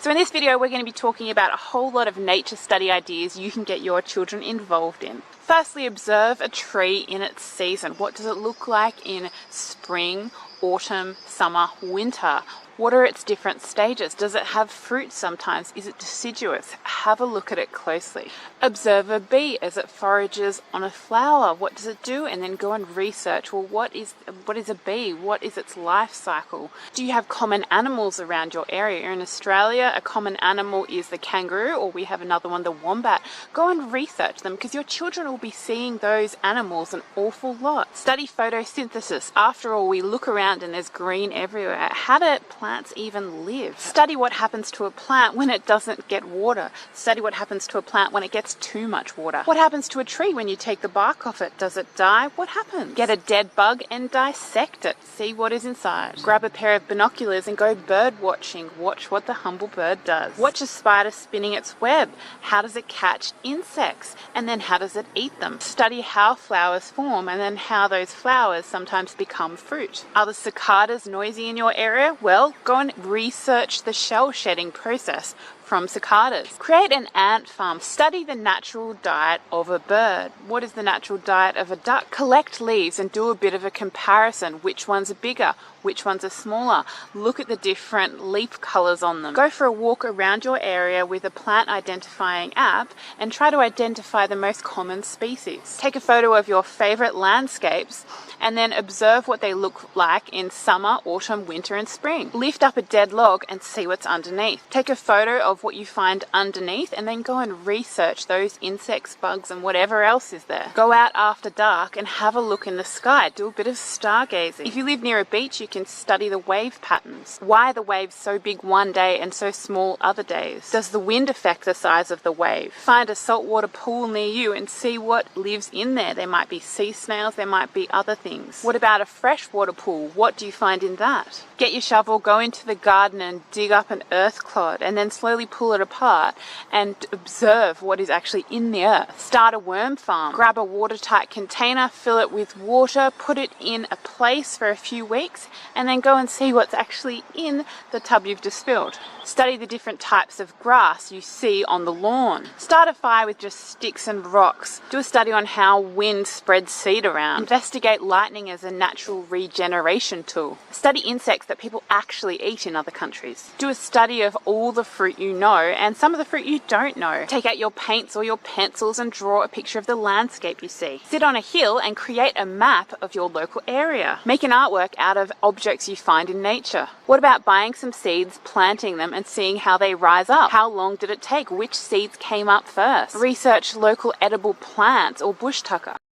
So in this video we're going to be talking about a whole lot of nature study ideas you can get your children involved in. Firstly, observe a tree in its season. What does it look like in spring, autumn, summer, winter? What are its different stages? Does it have fruit sometimes? Is it deciduous? Have a look at it closely. Observe a bee as it forages on a flower. What does it do? And then go and research, well, what is a bee? What is its life cycle? Do you have common animals around your area? In Australia, a common animal is the kangaroo, or we have another one, the wombat. Go and research them because your children will be seeing those animals an awful lot. Study photosynthesis. After all, we look around and there's green everywhere. How do plants even live? Study what happens to a plant when it doesn't get water. Study what happens to a plant when it gets too much water. What happens to a tree when you take the bark off it? Does it die? What happens? Get a dead bug and dissect it. See what is inside. Grab a pair of binoculars and go bird watching. Watch what the humble bird does. Watch a spider spinning its web. How does it catch insects? And then how does it eat them? Study how flowers form and then how those flowers sometimes become fruit. Are the cicadas noisy in your area? Well, go and research the shell shedding process from cicadas. Create an ant farm. Study the natural diet of a bird. What is the natural diet of a duck? Collect leaves and do a bit of a comparison. Which ones are bigger? Which ones are smaller? Look at the different leaf colors on them. Go for a walk around your area with a plant identifying app and try to identify the most common species. Take a photo of your favorite landscapes and then observe what they look like in summer, autumn, winter and spring. Lift up a dead log and see what's underneath. Take a photo of what you find underneath and then go and research those insects, bugs and whatever else is there. Go out after dark and have a look in the sky. Do a bit of stargazing. If you live near a beach, you can study the wave patterns. Why are the waves so big one day and so small other days? Does the wind affect the size of the wave? Find a saltwater pool near you and see what lives in there. There might be sea snails, there might be other things. What about a freshwater pool? What do you find in that? Get your shovel, go into the garden and dig up an earth clod and then slowly pull it apart and observe what is actually in the earth. Start a worm farm. Grab a watertight container, fill it with water, put it in a place for a few weeks and then go and see what's actually in the tub you've just filled. Study the different types of grass you see on the lawn. Start a fire with just sticks and rocks. Do a study on how wind spreads seed around. Investigate lightning as a natural regeneration tool. Study insects that people actually eat in other countries. Do a study of all the fruit you know and some of the fruit you don't know. Take out your paints or your pencils and draw a picture of the landscape you see. Sit on a hill and create a map of your local area. Make an artwork out of objects you find in nature. What about buying some seeds, planting them and seeing how they rise up? How long did it take? Which seeds came up first? Research local edible plants or bush tucker.